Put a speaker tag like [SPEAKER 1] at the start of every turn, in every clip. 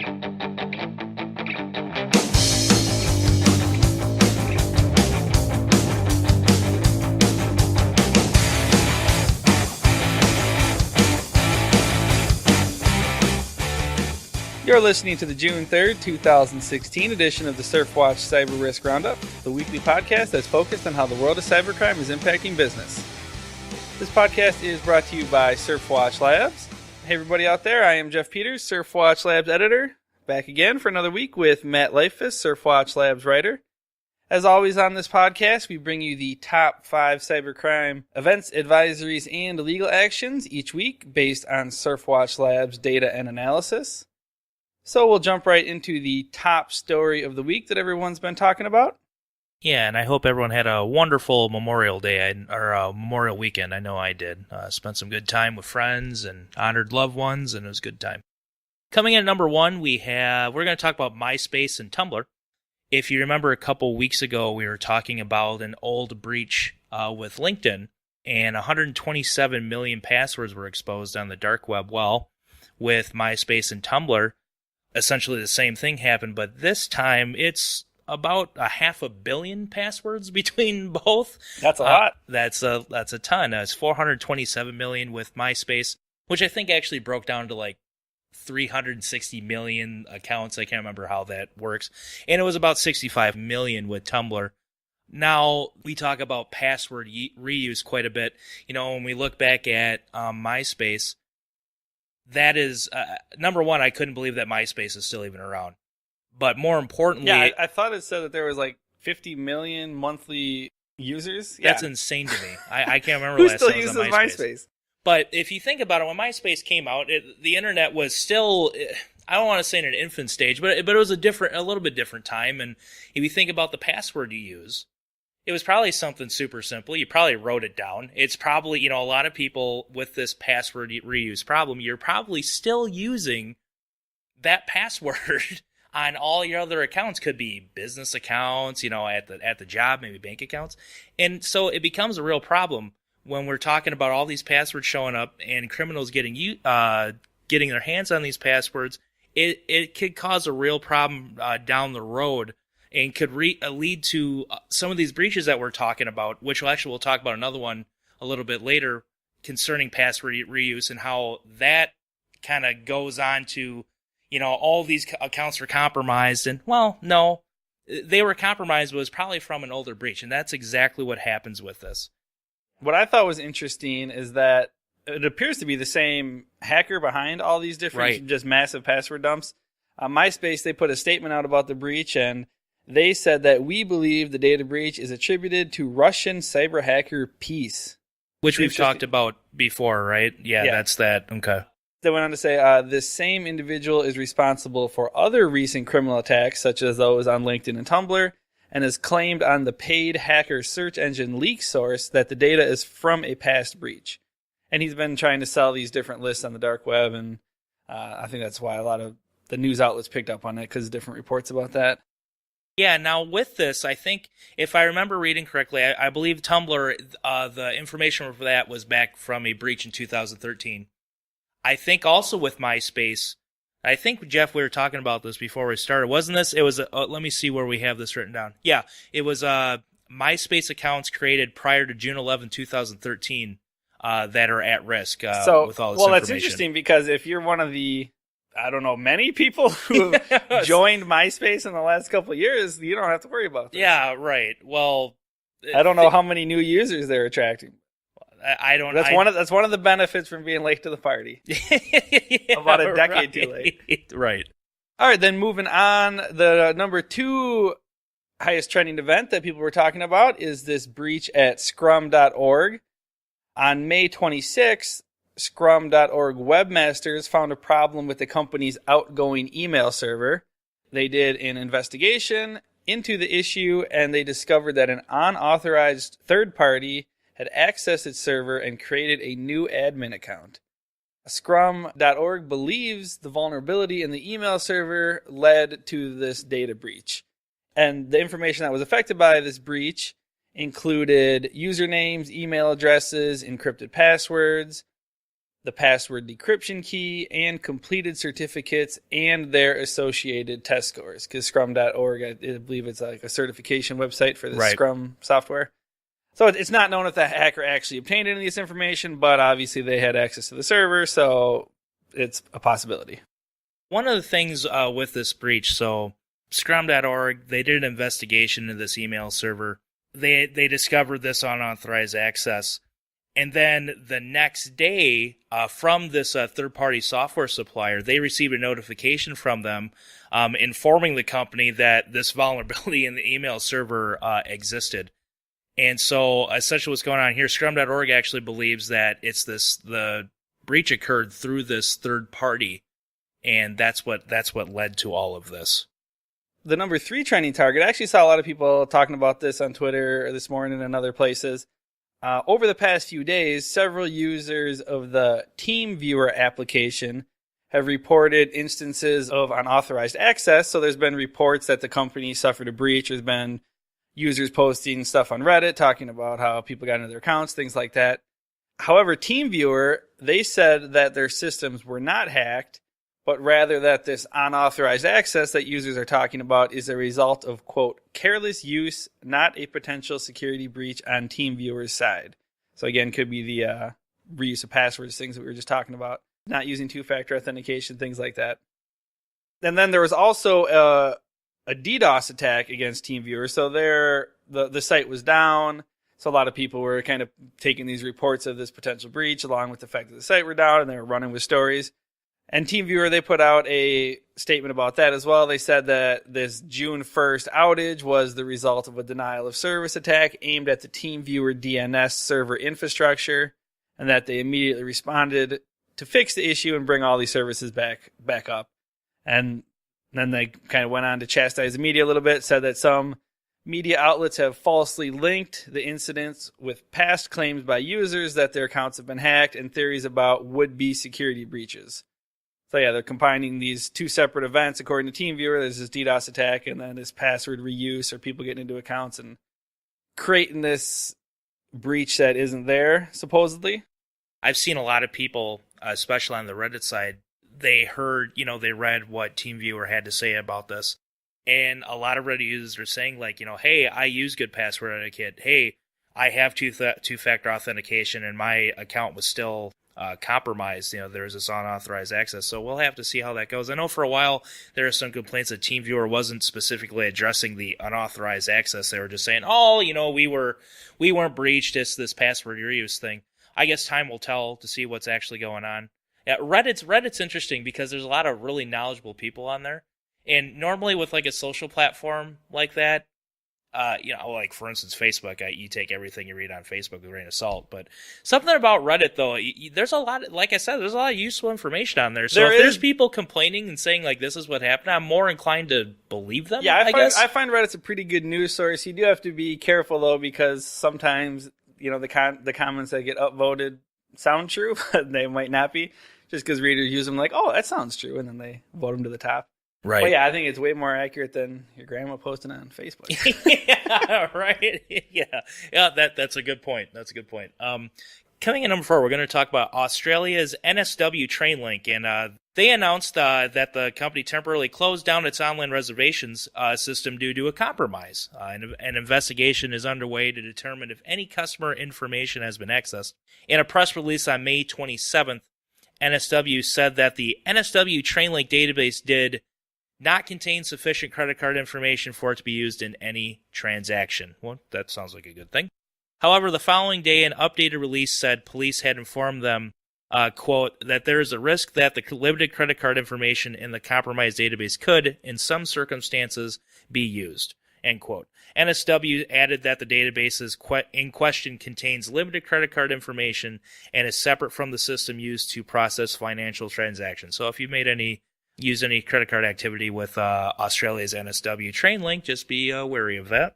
[SPEAKER 1] You're listening to the June 3rd, 2016 edition of the Surfwatch Cyber Risk Roundup, the weekly podcast that's focused on how the world of cybercrime is impacting business. This podcast is brought to you by Surfwatch Labs. Hey everybody out there, I am Jeff Peters, Surfwatch Labs editor, back again for another week with Matt Leifus, Surfwatch Labs writer. As always on this podcast, we bring you the top 5 cybercrime events, advisories, and legal actions each week based on Surfwatch Labs data and analysis. So we'll jump right into the top story of the week that everyone's been talking about.
[SPEAKER 2] Yeah, and I hope everyone had a wonderful Memorial Day or Memorial Weekend. I know I did. Spent some good time with friends and honored loved ones, and it was a good time. Coming in at number 1, we're going to talk about Myspace and Tumblr. If you remember a couple weeks ago, we were talking about an old breach with LinkedIn, and 127 million passwords were exposed on the dark web. Well, with Myspace and Tumblr, essentially the same thing happened, but this time it's about 500 million passwords between both.
[SPEAKER 1] That's a lot.
[SPEAKER 2] That's a ton. It's 427 million with Myspace, which I think actually broke down to like 360 million accounts. I can't remember how that works. And it was about 65 million with Tumblr. Now, we talk about password reuse quite a bit. You know, when we look back at Myspace, that is, number one, I couldn't believe that Myspace is still even around. But more importantly...
[SPEAKER 1] Yeah, I thought it said that there was like 50 million monthly users.
[SPEAKER 2] That's insane to me. I can't remember last time I was on Myspace.
[SPEAKER 1] Who still uses MySpace?
[SPEAKER 2] But if you think about it, when Myspace came out, the internet was still... I don't want to say in an infant stage, but it was a little bit different time. And if you think about the password you use, it was probably something super simple. You probably wrote it down. It's probably, a lot of people with this password reuse problem, you're probably still using that password on all your other accounts. Could be business accounts, at the job, maybe bank accounts. And so it becomes a real problem when we're talking about all these passwords showing up and criminals getting their hands on these passwords. It could cause a real problem down the road. And could lead to some of these breaches that we're talking about, which we'll talk about another one a little bit later concerning password reuse and how that kind of goes on to, all these accounts were compromised. And, well, no, they were compromised, but it was probably from an older breach. And that's exactly what happens with this.
[SPEAKER 1] What I thought was interesting is that it appears to be the same hacker behind all these different just massive password dumps. Myspace, they put a statement out about the breach, and they said that we believe the data breach is attributed to Russian cyber hacker Peace.
[SPEAKER 2] Which we've talked about before, right? Yeah, that's that. Okay.
[SPEAKER 1] They went on to say, this same individual is responsible for other recent criminal attacks, such as those on LinkedIn and Tumblr, and has claimed on the paid hacker search engine leak source that the data is from a past breach. And he's been trying to sell these different lists on the dark web, and I think that's why a lot of the news outlets picked up on it, because of different reports about that.
[SPEAKER 2] Yeah, now with this, I think, if I remember reading correctly, I believe Tumblr, the information for that was back from a breach in 2013. I think also with Myspace, I think, Jeff, we were talking about this before we started. Wasn't this? It was, let me see where we have this written down. Yeah, it was Myspace accounts created prior to June 11, 2013 that are at risk with all this information.
[SPEAKER 1] Well, that's interesting because if you're one of the... many people who have joined Myspace in the last couple of years, you don't have to worry about this.
[SPEAKER 2] Yeah, right. Well,
[SPEAKER 1] I don't know how many new users they're attracting.
[SPEAKER 2] I don't.
[SPEAKER 1] That's one of the benefits from being late to the party. About a decade too late.
[SPEAKER 2] Right.
[SPEAKER 1] All right, then moving on. The number 2 highest trending event that people were talking about is this breach at Scrum.org. On May 26th, Scrum.org webmasters found a problem with the company's outgoing email server. They did an investigation into the issue, and they discovered that an unauthorized third party had accessed its server and created a new admin account. Scrum.org believes the vulnerability in the email server led to this data breach. And the information that was affected by this breach included usernames, email addresses, encrypted passwords. the password decryption key, and completed certificates and their associated test scores. Because Scrum.org, I believe it's like a certification website for the Scrum software. So it's not known if the hacker actually obtained any of this information, but obviously they had access to the server, so it's a possibility.
[SPEAKER 2] One of the things with this breach, so Scrum.org, they did an investigation into this email server. They discovered this unauthorized access. And then the next day, from this third-party software supplier, they received a notification from them informing the company that this vulnerability in the email server existed. And so essentially what's going on here, Scrum.org actually believes that the breach occurred through this third party, and that's what led to all of this.
[SPEAKER 1] The number 3 trending target, I actually saw a lot of people talking about this on Twitter this morning and other places. Over the past few days, several users of the Teamviewer application have reported instances of unauthorized access. So there's been reports that the company suffered a breach. There's been users posting stuff on Reddit talking about how people got into their accounts, things like that. However, Teamviewer, they said that their systems were not hacked, but rather that this unauthorized access that users are talking about is a result of, quote, careless use, not a potential security breach on Teamviewer's side. So again, could be the reuse of passwords, things that we were just talking about, not using two-factor authentication, things like that. And then there was also a DDoS attack against Teamviewer. So the site was down. So a lot of people were kind of taking these reports of this potential breach along with the fact that the site were down, and they were running with stories. And Teamviewer, they put out a statement about that as well. They said that this June 1st outage was the result of a denial of service attack aimed at the Teamviewer DNS server infrastructure, and that they immediately responded to fix the issue and bring all these services back up. And then they kind of went on to chastise the media a little bit, said that some media outlets have falsely linked the incidents with past claims by users that their accounts have been hacked and theories about would-be security breaches. So yeah, they're combining these two separate events. According to Teamviewer, there's this DDoS attack and then this password reuse or people getting into accounts and creating this breach that isn't there, supposedly.
[SPEAKER 2] I've seen a lot of people, especially on the Reddit side, they read what Teamviewer had to say about this. And a lot of Reddit users are saying, like, hey, I use good password etiquette. Hey, I have two-factor authentication and my account was still compromised. There was this unauthorized access. So we'll have to see how that goes. I know for a while there are some complaints that Teamviewer wasn't specifically addressing the unauthorized access. They were just saying, we weren't breached. It's this password reuse thing. I guess time will tell to see what's actually going on. Yeah, Reddit's interesting because there's a lot of really knowledgeable people on there. And normally with like a social platform like that, like for instance, Facebook, you take everything you read on Facebook with a grain of salt. But something about Reddit, though, there's a lot, like I said, there's a lot of useful information on there. So if there's people complaining and saying like this is what happened, I'm more inclined to believe them.
[SPEAKER 1] Yeah, I find Reddit's a pretty good news source. You do have to be careful though, because sometimes the comments that get upvoted sound true, but they might not be, just because readers use them like, oh, that sounds true, and then they vote them to the top.
[SPEAKER 2] Right.
[SPEAKER 1] But yeah, I think it's way more accurate than your grandma posting on Facebook.
[SPEAKER 2] Yeah, right. Yeah. That's a good point. Coming in number 4, we're going to talk about Australia's NSW Trainlink, and they announced that the company temporarily closed down its online reservations system due to a compromise. And an investigation is underway to determine if any customer information has been accessed. In a press release on May 27th, NSW said that the NSW Trainlink database did not contain sufficient credit card information for it to be used in any transaction. Well, that sounds like a good thing. However, the following day, an updated release said police had informed them, quote, that there is a risk that the limited credit card information in the compromised database could, in some circumstances, be used, end quote. NSW added that the database in question contains limited credit card information and is separate from the system used to process financial transactions. So if you use any credit card activity with Australia's NSW Trainlink, just be wary of that.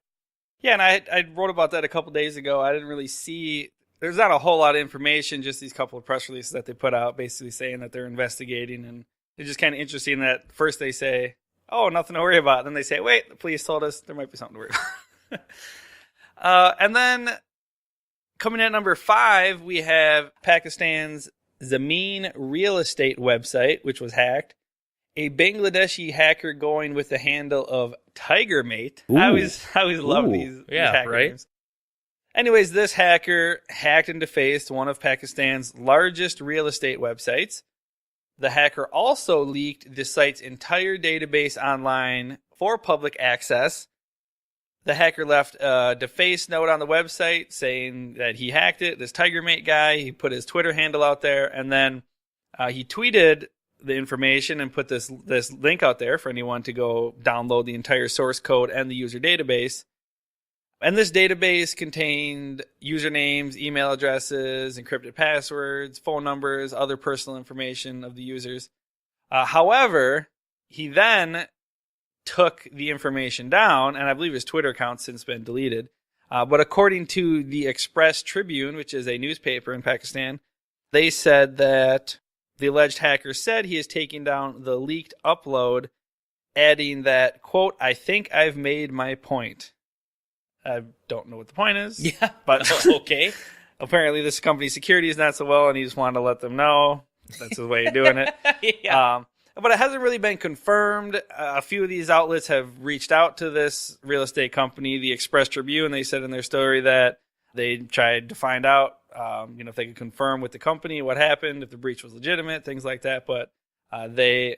[SPEAKER 1] Yeah, and I wrote about that a couple days ago. I didn't really see, there's not a whole lot of information, just these couple of press releases that they put out basically saying that they're investigating. And it's just kind of interesting that first they say, oh, nothing to worry about. Then they say, wait, the police told us there might be something to worry about. And then coming in at number 5, we have Pakistan's Zameen real estate website, which was hacked, a Bangladeshi hacker going with the handle of TigerMate. I always love these hacker names. Anyways, this hacker hacked and defaced one of Pakistan's largest real estate websites. The hacker also leaked the site's entire database online for public access. The hacker left a defaced note on the website saying that he hacked it, this TigerMate guy. He put his Twitter handle out there, and then he tweeted the information and put this link out there for anyone to go download the entire source code and the user database. And this database contained usernames, email addresses, encrypted passwords, phone numbers, other personal information of the users. However, he then took the information down, and I believe his Twitter account's since been deleted. But according to the Express Tribune, which is a newspaper in Pakistan, they said that the alleged hacker said he is taking down the leaked upload, adding that, quote, "I think I've made my point." I don't know what the point is.
[SPEAKER 2] Yeah,
[SPEAKER 1] but
[SPEAKER 2] okay.
[SPEAKER 1] Apparently this company's security is not so well, and he just wanted to let them know. That's his way of doing it.
[SPEAKER 2] Yeah.
[SPEAKER 1] But it hasn't really been confirmed. A few of these outlets have reached out to this real estate company, the Express Tribune. They said in their story that they tried to find out, if they could confirm with the company what happened, if the breach was legitimate, things like that. But they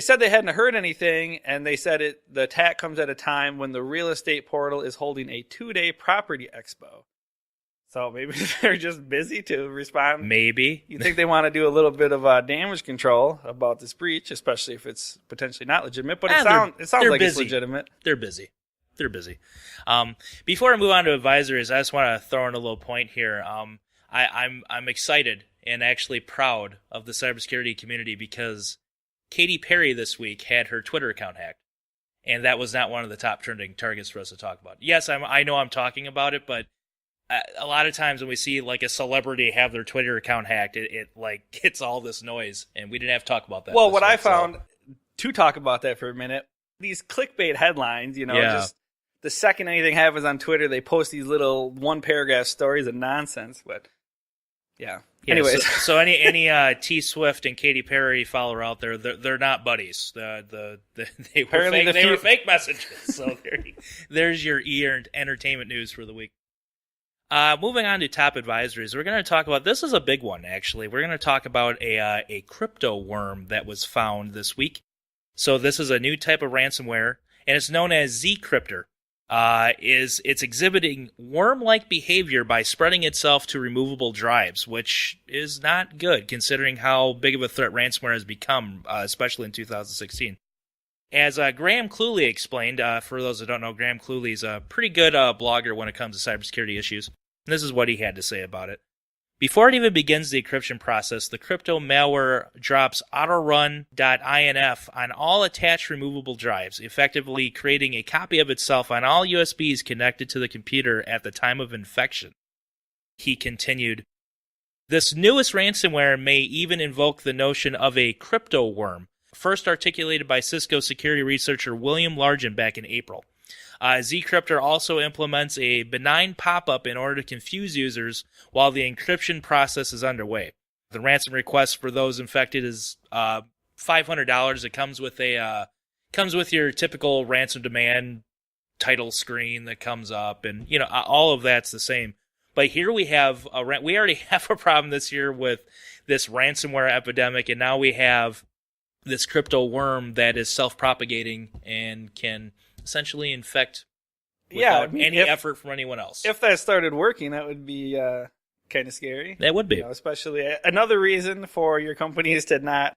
[SPEAKER 1] said they hadn't heard anything, and they said the attack comes at a time when the real estate portal is holding a 2-day property expo. So maybe they're just busy to respond.
[SPEAKER 2] Maybe.
[SPEAKER 1] You think they want to do a little bit of damage control about this breach, especially if it's potentially not legitimate. But it sounds like
[SPEAKER 2] busy.
[SPEAKER 1] It's legitimate.
[SPEAKER 2] They're busy. Before I move on to advisories, I just want to throw in a little point here. I'm excited and actually proud of the cybersecurity community because Katy Perry this week had her Twitter account hacked, and that was not one of the top trending targets for us to talk about. Yes, I know I'm talking about it, but a lot of times when we see like a celebrity have their Twitter account hacked, it like gets all this noise, and we didn't have to talk about that.
[SPEAKER 1] Well, what I found to talk about that for a minute, these clickbait headlines, just the second anything happens on Twitter, they post these little one-paragraph stories of nonsense. But yeah. Anyways,
[SPEAKER 2] so any T Swift and Katy Perry follower out there, they're not buddies. They were fake messages. So there's your entertainment news for the week. Moving on to top advisories, we're going to talk about, this is a big one actually. We're going to talk about a Cryptoworm that was found this week. So this is a new type of ransomware, and it's known as Zcryptor. It's exhibiting worm-like behavior by spreading itself to removable drives, which is not good considering how big of a threat ransomware has become, especially in 2016. As Graham Cluley explained, for those that don't know, Graham Cluley is a pretty good blogger when it comes to cybersecurity issues. And this is what he had to say about it. Before it even begins the encryption process, the crypto malware drops autorun.inf on all attached removable drives, effectively creating a copy of itself on all USBs connected to the computer at the time of infection. He continued, "This newest ransomware may even invoke the notion of a cryptoworm, first articulated by Cisco security researcher William Largent back in April. Zcryptor also implements a benign pop-up in order to confuse users while the encryption process is underway. The ransom request for those infected is $500. It comes with your typical ransom demand title screen that comes up, and all of that's the same. But here we already have a problem this year with this ransomware epidemic, and now we have this crypto worm that is self-propagating and can essentially infect without any effort from anyone else.
[SPEAKER 1] If that started working, that would be kind of scary.
[SPEAKER 2] That would be.
[SPEAKER 1] Especially another reason for your company is to not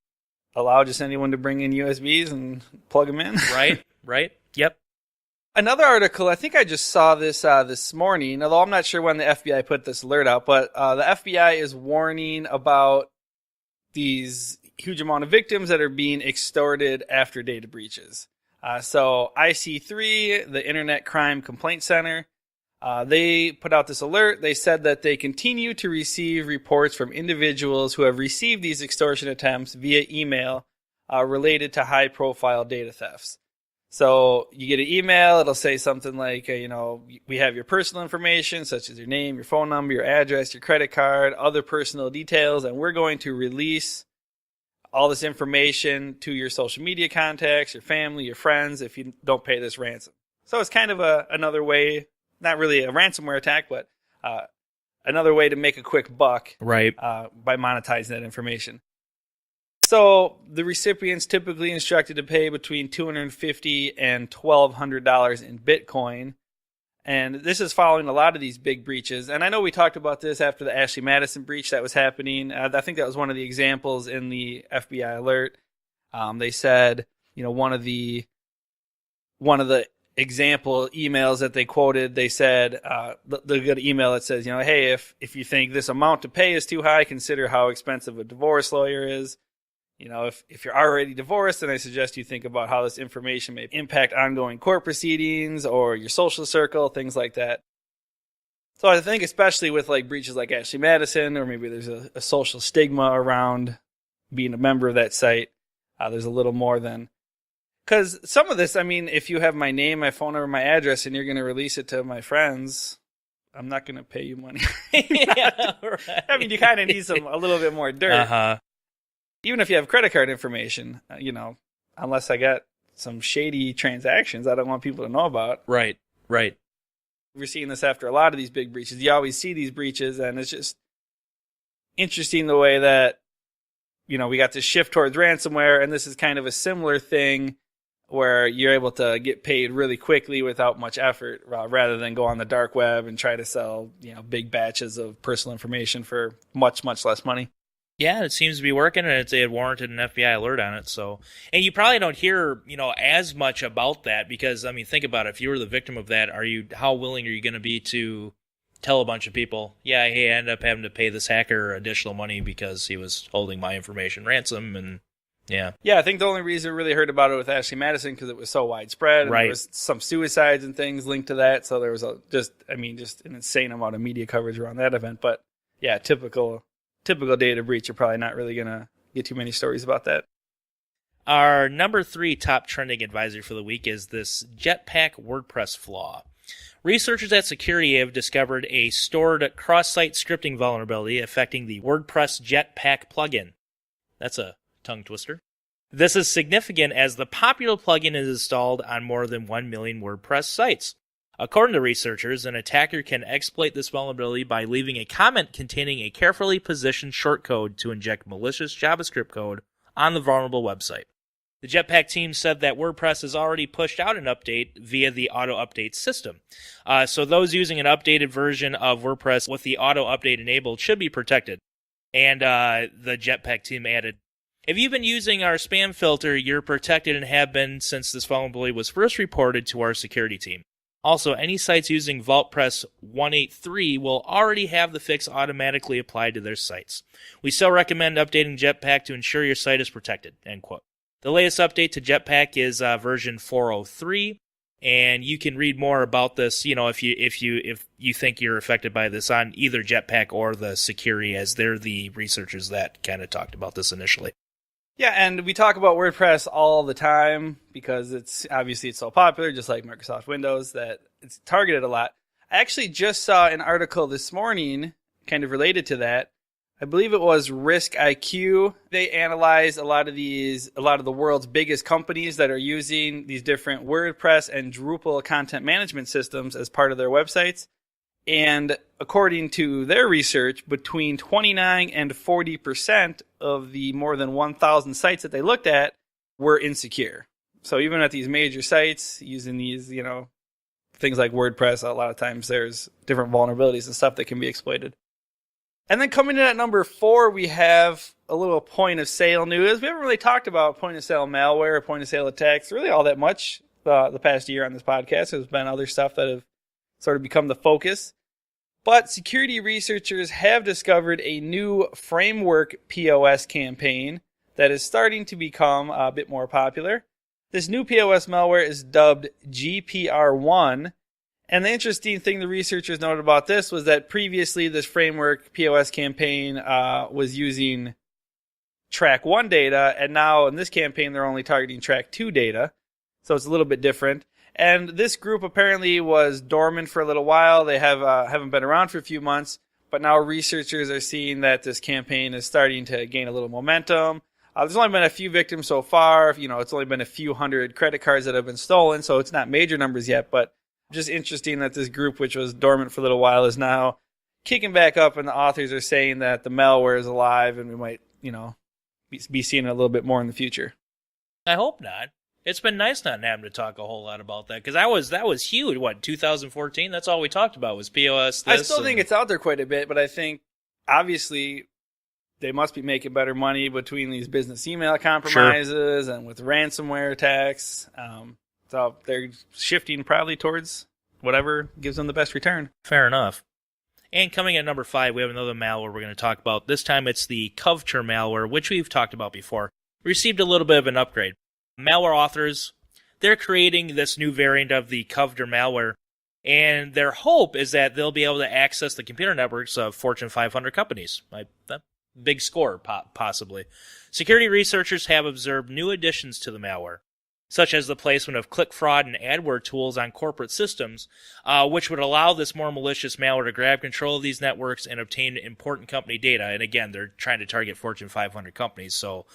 [SPEAKER 1] allow just anyone to bring in USBs and plug them in.
[SPEAKER 2] Right. Yep.
[SPEAKER 1] Another article, I think I just saw this this morning, although I'm not sure when the FBI put this alert out, but the FBI is warning about these huge amount of victims that are being extorted after data breaches. So IC3, the Internet Crime Complaint Center, they put out this alert. They said that they continue to receive reports from individuals who have received these extortion attempts via email related to high-profile data thefts. So you get an email, it'll say something like, we have your personal information, such as your name, your phone number, your address, your credit card, other personal details, and we're going to release all this information to your social media contacts, your family, your friends, if you don't pay this ransom. So it's kind of another way, not really a ransomware attack, but another way to make a quick buck,
[SPEAKER 2] right,
[SPEAKER 1] by monetizing that information. So the recipient's typically instructed to pay between $250 and $1,200 in Bitcoin. And this is following a lot of these big breaches. And I know we talked about this after the Ashley Madison breach that was happening. I think that was one of the examples in the FBI alert. They said, one of the example emails that they quoted, they said, they got an email that says, hey, if you think this amount to pay is too high, consider how expensive a divorce lawyer is. If you're already divorced, then I suggest you think about how this information may impact ongoing court proceedings or your social circle, things like that. So I think especially with breaches like Ashley Madison, or maybe there's a social stigma around being a member of that site, there's a little more than... Because some of this, if you have my name, my phone number, my address, and you're going to release it to my friends, I'm not going to pay you money.
[SPEAKER 2] Yeah, right.
[SPEAKER 1] You kind of need a little bit more dirt.
[SPEAKER 2] Uh-huh.
[SPEAKER 1] Even if you have credit card information, unless I got some shady transactions I don't want people to know about.
[SPEAKER 2] Right.
[SPEAKER 1] We're seeing this after a lot of these big breaches. You always see these breaches, and it's just interesting the way that, we got this shift towards ransomware, and this is kind of a similar thing where you're able to get paid really quickly without much effort, rather than go on the dark web and try to sell, big batches of personal information for much, much less money.
[SPEAKER 2] Yeah, it seems to be working, and it had warranted an FBI alert on it. So, and you probably don't hear, as much about that because, think about it. If you were the victim of that, how willing are you going to be to tell a bunch of people, yeah, hey, I ended up having to pay this hacker additional money because he was holding my information ransom, and yeah. Yeah,
[SPEAKER 1] I think the only reason we really heard about it with Ashley Madison because it was so widespread, and
[SPEAKER 2] right.
[SPEAKER 1] There was some suicides and things linked to that, so there was just an insane amount of media coverage around that event. But yeah, typical data breach, you're probably not really going to get too many stories about that.
[SPEAKER 2] Our number 3 top trending advisory for the week is this Jetpack WordPress flaw. Researchers at Security have discovered a stored cross-site scripting vulnerability affecting the WordPress Jetpack plugin. That's a tongue twister. This is significant as the popular plugin is installed on more than 1 million WordPress sites. According to researchers, an attacker can exploit this vulnerability by leaving a comment containing a carefully positioned shortcode to inject malicious JavaScript code on the vulnerable website. The Jetpack team said that WordPress has already pushed out an update via the auto-update system. So those using an updated version of WordPress with the auto-update enabled should be protected. And the Jetpack team added, if you've been using our spam filter, you're protected and have been since this vulnerability was first reported to our security team. Also, any sites using VaultPress 183 will already have the fix automatically applied to their sites. We still recommend updating Jetpack to ensure your site is protected, end quote. The latest update to Jetpack is version 403, and you can read more about this, if you think you're affected by this on either Jetpack or the security, as they're the researchers that kind of talked about this initially.
[SPEAKER 1] Yeah, and we talk about WordPress all the time because it's so popular, just like Microsoft Windows, that it's targeted a lot. I actually just saw an article this morning kind of related to that. I believe it was Risk IQ. They analyzed a lot of the world's biggest companies that are using these different WordPress and Drupal content management systems as part of their websites. And according to their research, between 29 and 40% of the more than 1,000 sites that they looked at were insecure. So even at these major sites using these, things like WordPress, a lot of times there's different vulnerabilities and stuff that can be exploited. And then coming in at number 4, we have a little point of sale news. We haven't really talked about point of sale malware or point of sale attacks really all that much the past year on this podcast. There's been other stuff that have sort of become the focus. But security researchers have discovered a new framework POS campaign that is starting to become a bit more popular. This new POS malware is dubbed GPR1. And the interesting thing the researchers noted about this was that previously this framework POS campaign was using track 1 data, and now in this campaign they're only targeting track 2 data. So it's a little bit different. And this group apparently was dormant for a little while. They haven't been around for a few months, but now researchers are seeing that this campaign is starting to gain a little momentum. There's only been a few victims so far. It's only been a few hundred credit cards that have been stolen, so it's not major numbers yet, but just interesting that this group, which was dormant for a little while, is now kicking back up, and the authors are saying that the malware is alive, and we might, be seeing it a little bit more in the future.
[SPEAKER 2] I hope not. It's been nice not having to talk a whole lot about that, because that was huge. What, 2014? That's all we talked about was POS.
[SPEAKER 1] I still think it's out there quite a bit, but I think obviously they must be making better money between these business email compromises and with ransomware attacks. So they're shifting probably towards whatever gives them the best return.
[SPEAKER 2] Fair enough. And coming at number 5, we have another malware we're going to talk about. This time it's the Covter malware, which we've talked about before. Received a little bit of an upgrade. Malware authors, they're creating this new variant of the Covter malware, and their hope is that they'll be able to access the computer networks of Fortune 500 companies. Big score, possibly. Security researchers have observed new additions to the malware, such as the placement of click fraud and adware tools on corporate systems, which would allow this more malicious malware to grab control of these networks and obtain important company data. And again, they're trying to target Fortune 500 companies, so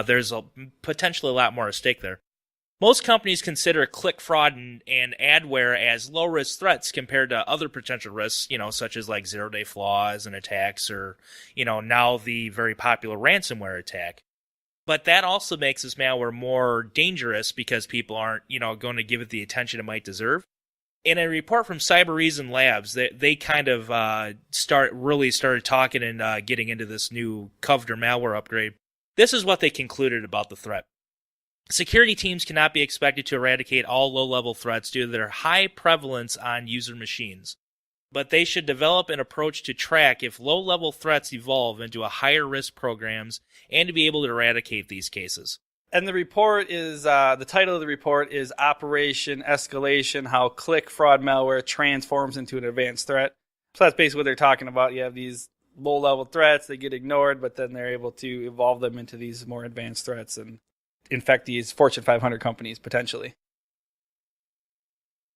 [SPEAKER 2] there's potentially a lot more at stake there. Most companies consider click fraud and adware as low-risk threats compared to other potential risks, such as like zero-day flaws and attacks, or, now the very popular ransomware attack. But that also makes this malware more dangerous because people aren't, going to give it the attention it might deserve. In a report from Cyber Reason Labs, they kind of started talking and getting into this new Covter malware upgrade. This is what they concluded about the threat. Security teams cannot be expected to eradicate all low-level threats due to their high prevalence on user machines, but they should develop an approach to track if low-level threats evolve into a higher-risk programs and to be able to eradicate these cases.
[SPEAKER 1] And the report is, the title of the report is Operation Escalation, How Click Fraud Malware Transforms into an Advanced Threat. So that's basically what they're talking about. You have these low-level threats, they get ignored, but then they're able to evolve them into these more advanced threats and infect these Fortune 500 companies, potentially.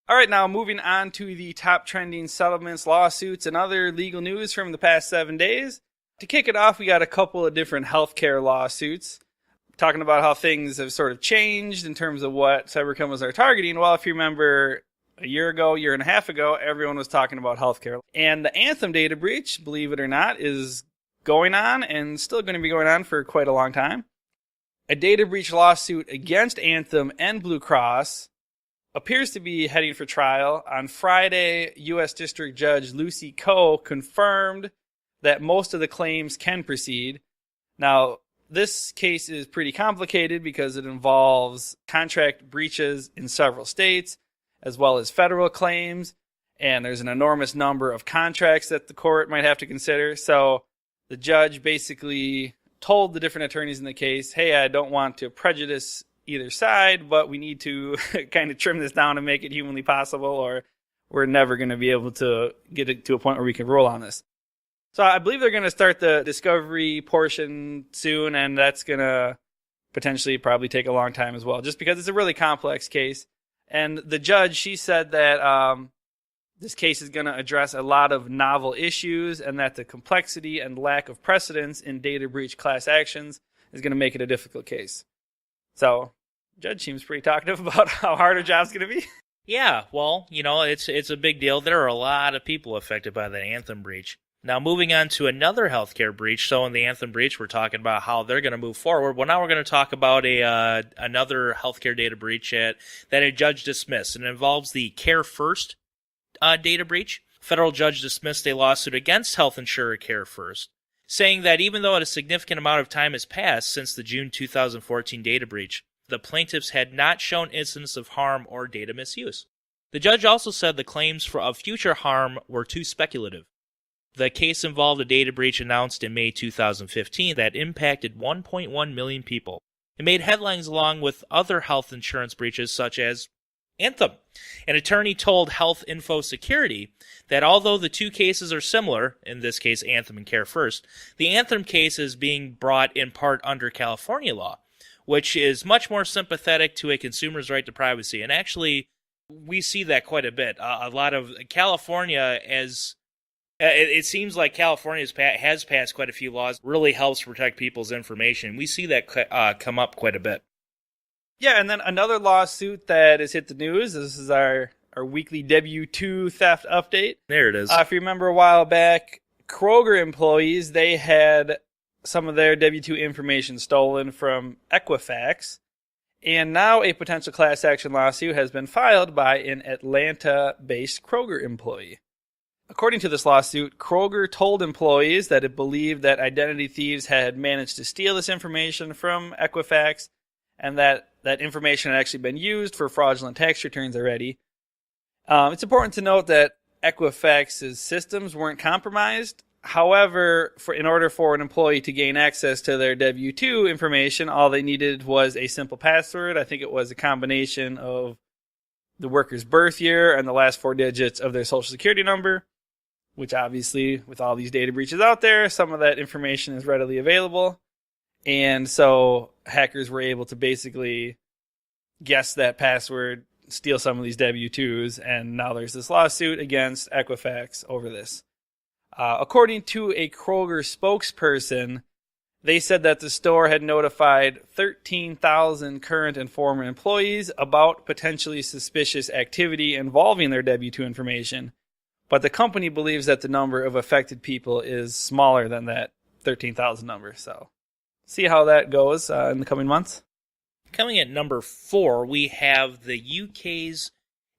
[SPEAKER 1] All right, now moving on to the top trending settlements, lawsuits, and other legal news from the past 7 days. To kick it off, we got a couple of different healthcare lawsuits, talking about how things have sort of changed in terms of what cybercriminals are targeting. Well, if you remember a year and a half ago, everyone was talking about healthcare. And the Anthem data breach, believe it or not, is going on and still going to be going on for quite a long time. A data breach lawsuit against Anthem and Blue Cross appears to be heading for trial. On Friday, U.S. District Judge Lucy Coe confirmed that most of the claims can proceed. Now, this case is pretty complicated because it involves contract breaches in several states, as well as federal claims, and there's an enormous number of contracts that the court might have to consider. So the judge basically told the different attorneys in the case, hey, I don't want to prejudice either side, but we need to kind of trim this down and make it humanly possible, or we're never going to be able to get it to a point where we can roll on this. So I believe they're going to start the discovery portion soon, and that's going to potentially probably take a long time as well, just because it's a really complex case. And the judge, she said that this case is going to address a lot of novel issues, and that the complexity and lack of precedence in data breach class actions is going to make it a difficult case. So, the judge seems pretty talkative about how hard her job's going to be.
[SPEAKER 2] Yeah, well, it's a big deal. There are a lot of people affected by the Anthem breach. Now, moving on to another healthcare breach. So, in the Anthem breach, we're talking about how they're going to move forward. Well, now we're going to talk about another healthcare data breach that a judge dismissed, and it involves the Care First data breach. Federal judge dismissed a lawsuit against health insurer Care First, saying that even though a significant amount of time has passed since the June 2014 data breach, the plaintiffs had not shown incidents of harm or data misuse. The judge also said the claims of future harm were too speculative. The case involved a data breach announced in May 2015 that impacted 1.1 million people. It made headlines along with other health insurance breaches such as Anthem. An attorney told Health Info Security that although the two cases are similar, in this case Anthem and Care First, the Anthem case is being brought in part under California law, which is much more sympathetic to a consumer's right to privacy. And actually, we see that quite a bit. A lot of California, as it seems like California has passed quite a few laws, really helps protect people's information. We see that come up quite a bit.
[SPEAKER 1] Yeah, and then another lawsuit that has hit the news. This is our weekly W2 theft update.
[SPEAKER 2] There it is.
[SPEAKER 1] If you remember a while back, Kroger employees, they had some of their W2 information stolen from Equifax. And now a potential class action lawsuit has been filed by an Atlanta-based Kroger employee. According to this lawsuit, Kroger told employees that it believed that identity thieves had managed to steal this information from Equifax and that information had actually been used for fraudulent tax returns already. It's important to note that Equifax's systems weren't compromised. However, in order for an employee to gain access to their W-2 information, all they needed was a simple password. I think it was a combination of the worker's birth year and the last 4 digits of their social security number, which obviously, with all these data breaches out there, some of that information is readily available. And so hackers were able to basically guess that password, steal some of these W-2s, and now there's this lawsuit against Equifax over this. According to a Kroger spokesperson, they said that the store had notified 13,000 current and former employees about potentially suspicious activity involving their W-2 information, but the company believes that the number of affected people is smaller than that 13,000 number. So, see how that goes in the coming months.
[SPEAKER 2] Coming at number 4, we have the UK's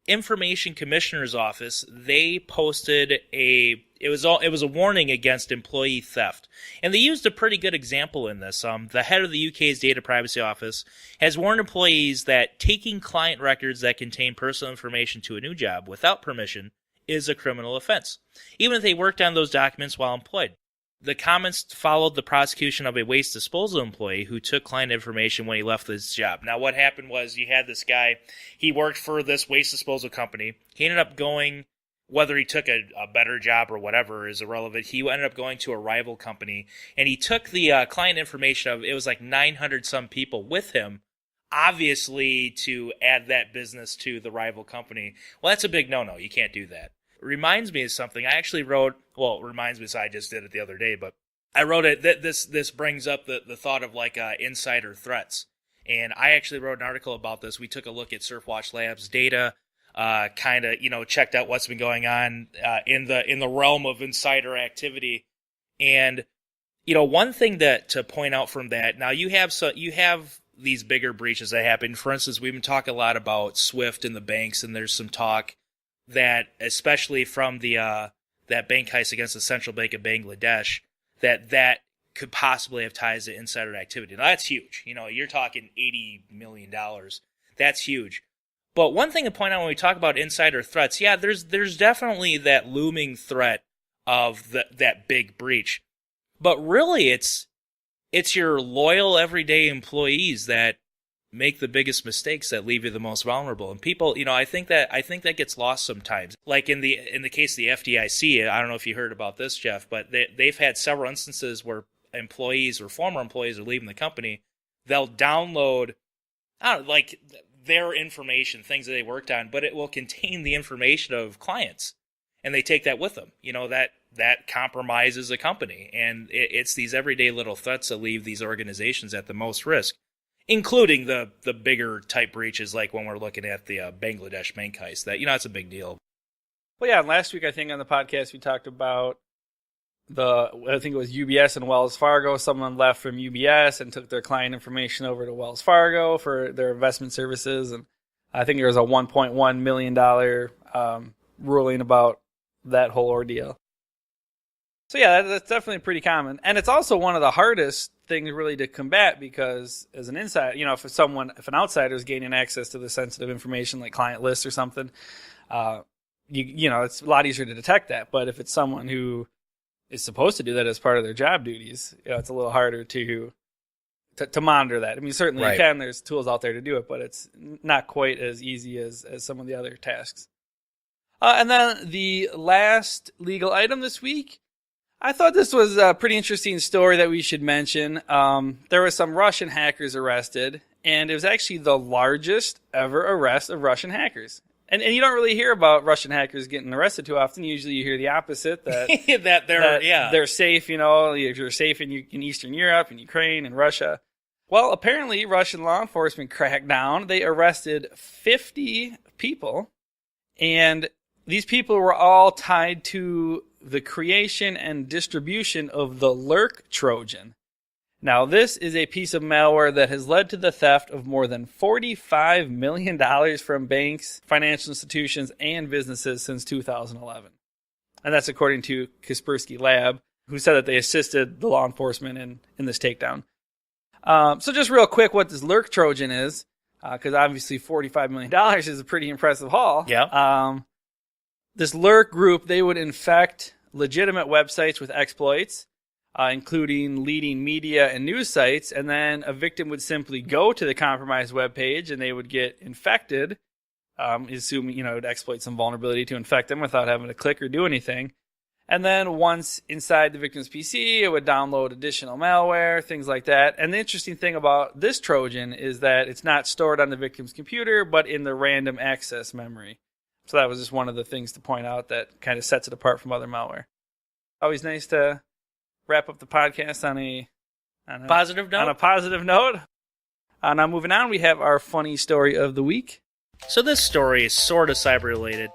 [SPEAKER 2] Information Commissioner's Office. They posted it was a warning against employee theft, and they used a pretty good example in this. The head of the UK's Data Privacy Office has warned employees that taking client records that contain personal information to a new job without permission is a criminal offense, even if they worked on those documents while employed. The comments followed the prosecution of a waste disposal employee who took client information when he left his job. Now, what happened was you had this guy, he worked for this waste disposal company. He ended up going, whether he took a better job or whatever is irrelevant, he ended up going to a rival company, and he took the client information of, it was like 900 some people with him, obviously to add that business to the rival company. Well, that's a big no-no. You can't do that. Reminds me of something I actually wrote. Well, it reminds me, so I just did it the other day, but I wrote it. This brings up the thought of like insider threats, and I actually wrote an article about this. We took a look at Surfwatch Labs data, kind of checked out what's been going on in the realm of insider activity, and one thing to point out from that. Now you have these bigger breaches that happen. For instance, we've been talking a lot about SWIFT and the banks, and there's some talk that, especially from the that bank heist against the Central Bank of Bangladesh, that could possibly have ties to insider activity. Now, that's huge. You're talking $80 million. That's huge. But one thing to point out when we talk about insider threats, yeah, there's definitely that looming threat of that big breach. But really, it's your loyal everyday employees that make the biggest mistakes that leave you the most vulnerable. And people, I think that gets lost sometimes. Like in the case of the FDIC, I don't know if you heard about this, Jeff, but they've had several instances where employees or former employees are leaving the company. They'll download, like their information, things that they worked on, but it will contain the information of clients, and they take that with them. That compromises a company, and it's these everyday little threats that leave these organizations at the most risk, including the bigger type breaches, like when we're looking at the Bangladesh bank heist. That, it's a big deal.
[SPEAKER 1] Well, yeah, last week I think on the podcast we talked about I think it was UBS and Wells Fargo. Someone left from UBS and took their client information over to Wells Fargo for their investment services, and I think there was a $1.1 million ruling about that whole ordeal. So yeah, that's definitely pretty common, and it's also one of the hardest things really to combat, because as an insider, if an outsider is gaining access to the sensitive information like client lists or something, it's a lot easier to detect that. But if it's someone who is supposed to do that as part of their job duties, it's a little harder to monitor that. I mean, certainly right. You can. There's tools out there to do it, but it's not quite as easy as some of the other tasks. And then the last legal item this week, I thought this was a pretty interesting story that we should mention. There were some Russian hackers arrested, and it was actually the largest ever arrest of Russian hackers. And you don't really hear about Russian hackers getting arrested too often. Usually you hear the opposite, that they're safe, you're safe in Eastern Europe and Ukraine and Russia. Well, apparently Russian law enforcement cracked down. They arrested 50 people, and these people were all tied to the creation and distribution of the Lurk Trojan. Now, this is a piece of malware that has led to the theft of more than $45 million from banks, financial institutions, and businesses since 2011. And that's according to Kaspersky Lab, who said that they assisted the law enforcement in this takedown. So just real quick what this Lurk Trojan is, because obviously $45 million is a pretty impressive haul.
[SPEAKER 2] Yeah.
[SPEAKER 1] This Lurk group, they would infect legitimate websites with exploits, including leading media and news sites, and then a victim would simply go to the compromised web page and they would get infected, assuming, it would exploit some vulnerability to infect them without having to click or do anything. And then once inside the victim's PC, it would download additional malware, things like that. And the interesting thing about this Trojan is that it's not stored on the victim's computer, but in the random access memory. So that was just one of the things to point out that kind of sets it apart from other malware. Always nice to wrap up the podcast on a
[SPEAKER 2] positive note.
[SPEAKER 1] On a positive note. Now moving on, we have our funny story of the week.
[SPEAKER 2] So this story is sort of cyber related.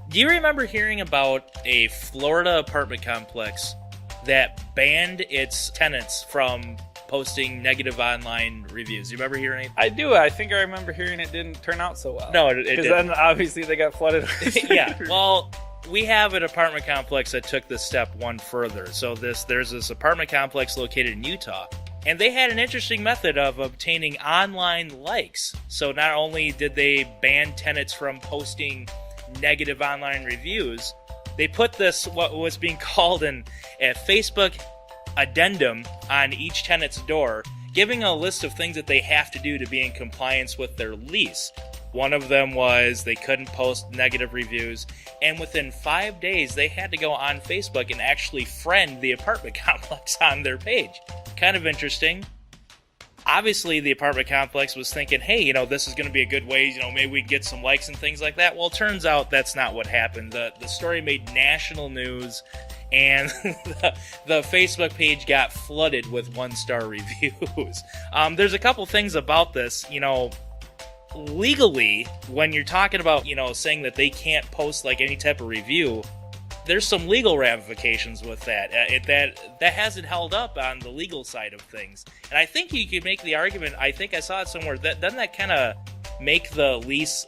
[SPEAKER 2] Do you remember hearing about a Florida apartment complex that banned its tenants from posting negative online reviews? You remember hearing it?
[SPEAKER 1] I do. I think I remember hearing it didn't turn out so well.
[SPEAKER 2] No, it didn't.
[SPEAKER 1] Because then obviously they got flooded.
[SPEAKER 2] Yeah. Well, we have an apartment complex that took this step one further. So there's this apartment complex located in Utah, and they had an interesting method of obtaining online likes. So not only did they ban tenants from posting negative online reviews, they put this, what was being called a Facebook addendum on each tenant's door, giving a list of things that they have to do to be in compliance with their lease. One of them was they couldn't post negative reviews, and within 5 days they had to go on Facebook and actually friend the apartment complex on their page. Kind of interesting. Obviously, the apartment complex was thinking, hey, this is going to be a good way, maybe we get some likes and things like that. Well, it turns out that's not what happened. The story made national news, and the Facebook page got flooded with one-star reviews. There's a couple things about this, legally, when you're talking about, saying that they can't post like any type of review, there's some legal ramifications with that. That hasn't held up on the legal side of things. And I think you could make the argument, I think I saw it somewhere, that doesn't that kind of make the lease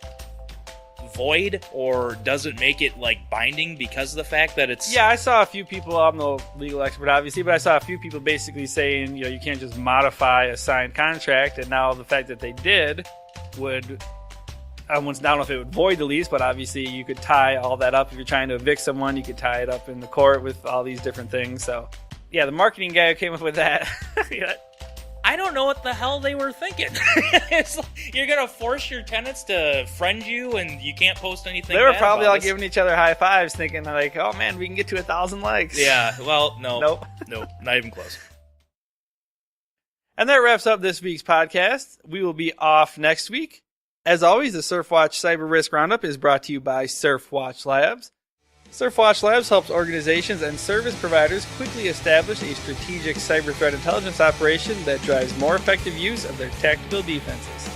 [SPEAKER 2] void, or does it make it like binding because of the fact that it's...
[SPEAKER 1] Yeah, I saw a few people, I'm no legal expert obviously, but I saw a few people basically saying, you can't just modify a signed contract, and now the fact that they did would... I don't know if it would void the lease, but obviously you could tie all that up. If you're trying to evict someone, you could tie it up in the court with all these different things. So, yeah, the marketing guy who came up with that. Yeah.
[SPEAKER 2] I don't know what the hell they were thinking. It's like, you're going to force your tenants to friend you and you can't post anything.
[SPEAKER 1] They were probably all giving each other high fives thinking like, oh, man, we can get to 1,000 likes.
[SPEAKER 2] Yeah, well, no.
[SPEAKER 1] Nope.
[SPEAKER 2] Nope, not even close.
[SPEAKER 1] And that wraps up this week's podcast. We will be off next week. As always, the Surfwatch Cyber Risk Roundup is brought to you by Surfwatch Labs. Surfwatch Labs helps organizations and service providers quickly establish a strategic cyber threat intelligence operation that drives more effective use of their tactical defenses.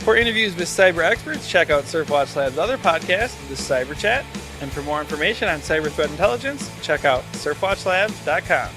[SPEAKER 1] For interviews with cyber experts, check out Surfwatch Labs' other podcast, The Cyber Chat. And for more information on cyber threat intelligence, check out surfwatchlabs.com.